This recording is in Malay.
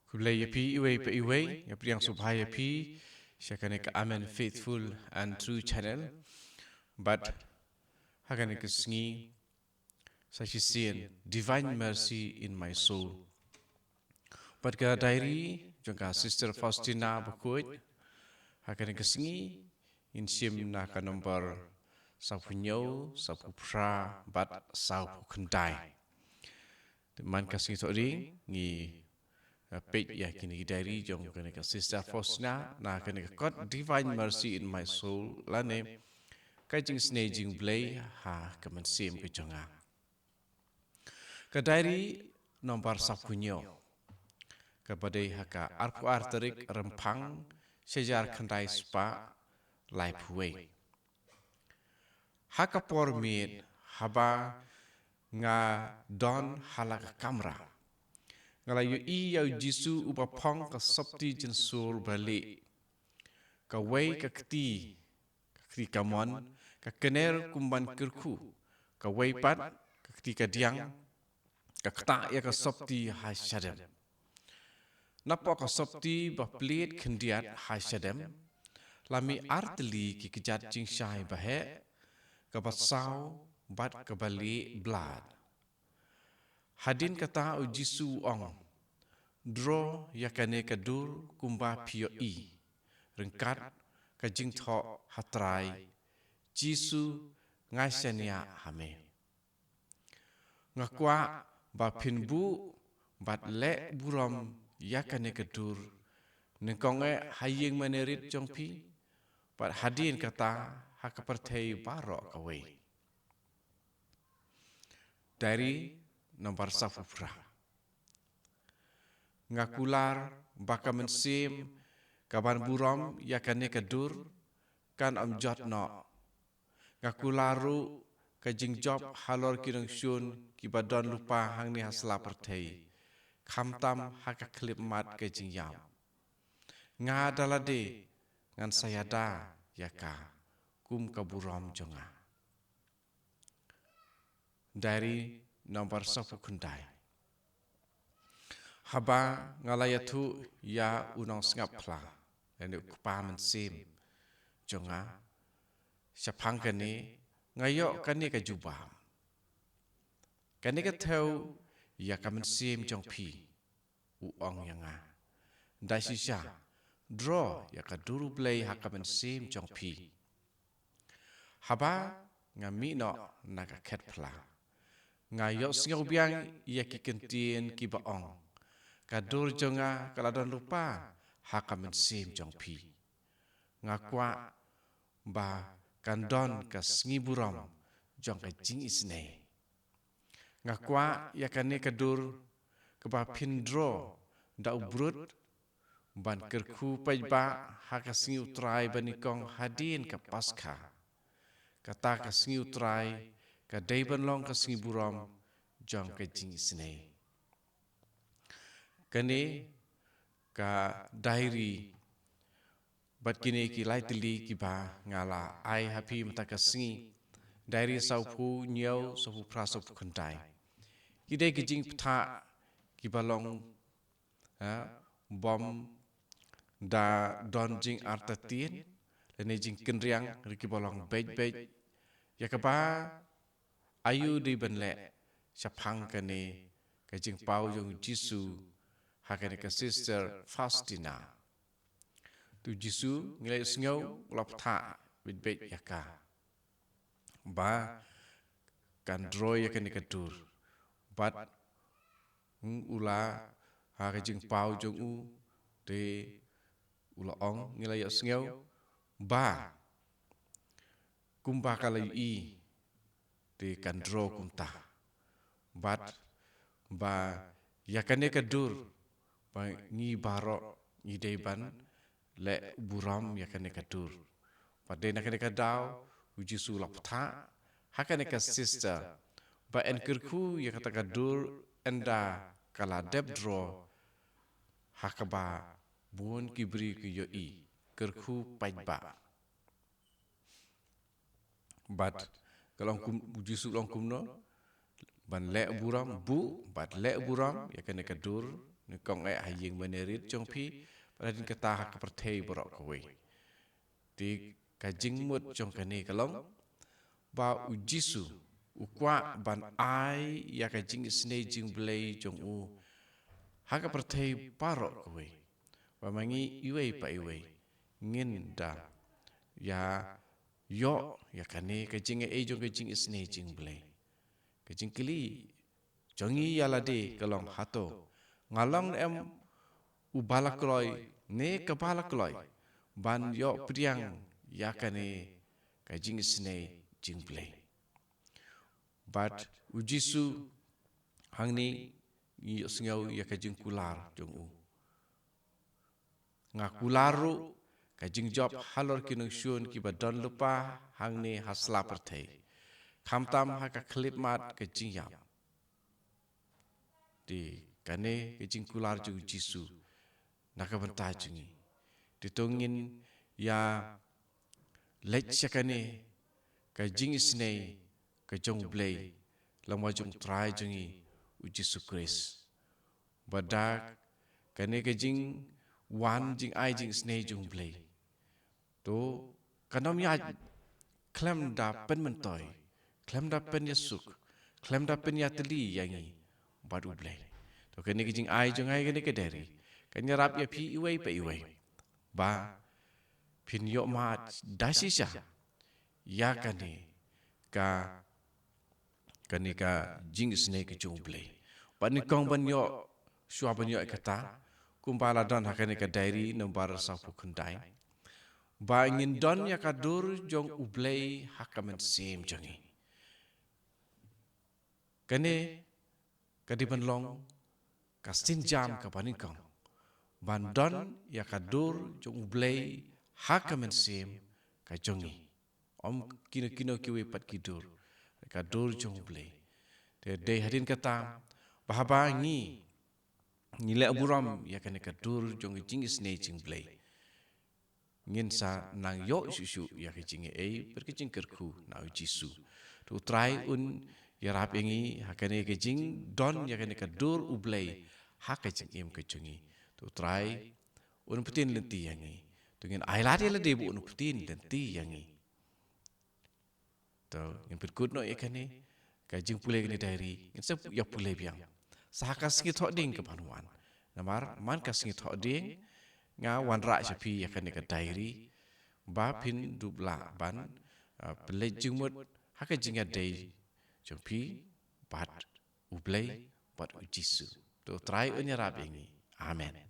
Kublai yapi iwe pa iwe, yapi yang subhai yapi, syakanek amen faithful and true channel, but hakanek sngi sasisian divine mercy in my soul. But ka diary jangka sister Faustina bakuit, hakanek sngi in sim na ka nomor sapunyo sapupra but sapukendai. Man kasih tori ngi page ya kini diary jong kene ka sister Faustina na kene ka God divine mercy in my soul lane ka jing snaging blay ha kaman sim ke jonga ka diary nomor sapunyo ka badai haka arpu arterik rempang sejar kandai spa life way haka pormit haba nga don halaka kamera ngalayu iya jisu upapong ka sopti jensul balik ka wei ka kti kamon ka kener kumban kirku ka wei pat ka kti ka diang ka kta ya ka sopti hasyadem napa ka sopti ba plit kendiat hasyadem lami artli ki kejat jing syai bahe ka basau bat ka balik blood hadin kata o jisu ong dro yakane kadur kumba pio i rengkat ka jing tho hatrai jisu ngasyania hame ngakwa ba pinbu bat le buram yakane kadur nengkonge haying manerit jongpi bat hadin kata hakapertei barok kawe dari nomor safufra ngakular baka mensim kaban buram yakane kadur kan amjot no ngakularu kajing job halor kirang syun kibadon lupa hang ni hasla pertei khamtam haka klip mat kajing yam nga dalade ngan sayada yaka kum kaburam jonga dari nomor safukundai haba ngalayatu ya unong ngapla ene kupa mensim jonga syapang kani ngayok kani ka jubah kani ka teu ya ka mensim jongpi uong yanga dasisya draw ya ka duru play ha ka mensim jongpi haba ngami no naga ket pla ngayok singau biang ya ki kentien ki baong kadur jonga kaladon lupa haka mensim jongpi ngakwa ba kandon ka sngiburam jong ka jing isne ngakwa yakane kadur keba pindro da ubrut ban kerku pajba haka sngi utrai banikong hadin ka paskha kata ka sngi utrai ka daiban long ka sngiburam jong ka jing isne kane ka diary bat kini ki laitli ki ba ngala ai happy mata ka sngi diary saupu nyau saupu prasop kuntai kidai ki jing ptha ki balong bom da don jing artatin lene jing kenriang ki balong bej yakaba ayu di benle syapang kane ka jing pau jong jisu hakane ka sister Faustina tu jisu ngilai sngau lop tha bit yaka ba kan droy yakane kadur bat ula ha ka jing pau jong u de ula ong ngilai sngau ba kumba kalai i de kan dro kumta bat ba yakane kadur ba ngi baro ngi deban le buram yakane kadur pada nakane kadau uji sulap tha hakane ka sister ba enkerku yakata kadur enda kala debdro hakaba buon kibri ki yo i kerku pajba bat kalong kum uji sulong kumno ban le buram bu bat le buram yakane kadur Nukong haying menerit jong pi padin kata hak pertei borok kowe. Di kajing mut jong kani kalong ba ujisu ukwa ban ai ya kajing isne jing blei jong u hak pertei parok kowe. Ba mangi iwei pa iwei ngin da ya yo ya kani kajing jong kajing isne jing blei. Kajing kili jongi yalade kalong hato ngalong em ubalak loy ne kabalak loy ban yo priang yakane kajing isne jingplay but ujisu hangni yo sngau ya kajing kular jong u nga kularu kajing job halor kinung syun ki badon lupa hangni hasla pertei kamtam haka klip mat kajing yap di kane kajing kular jong jisu nakabenta jungi ditungin ya lech kane kajing isne kajong blay lama jong try jungi ujisu kris badak kane kajing wan jing ai jing isne jong blay to kanom ya klem da pen mentoy klem da pen yasuk klem da pen yatli yangi badu blay to kane kajing ai jong ai kane kederi kanyarap ya pi iwei pa iwei ba pin yo mat dasisha ya ka jing snake jung play ba ni kong ban yo shwa ban yo kata kumpala don hakane ka diary nombar sa pu kundai ba ngin don ya ka dur jong ublay hakamen sim jongi kane kadiban long kastin jam ka panikong bandon ya kadur jong blay hakamen sim ka jongi om kino kiwe pat kidur kadur jong blay de hadin kata bahaba ngi le buram ya kane kadur jong jingis ne jing blay ngin sa nang yo susu ya kicing berkicing kerku na jisu to try un ya rap ingi hakane kicing don ya kane kadur ublay hakacing im kecungi to try un putin lenti yangi tungin ailati la debu un putin lenti yangi to ngin perkut no ikane kajing pule gini diary ngin sep ya pule biang sahakas ki thok ding ke panuan namar man kas ki thok ding nga wan ra sapi yakane ka diary ba pin dubla ban pele jingmut hakajing ya day jompi bat ublay bat ujisu to try un ya rap ingi amen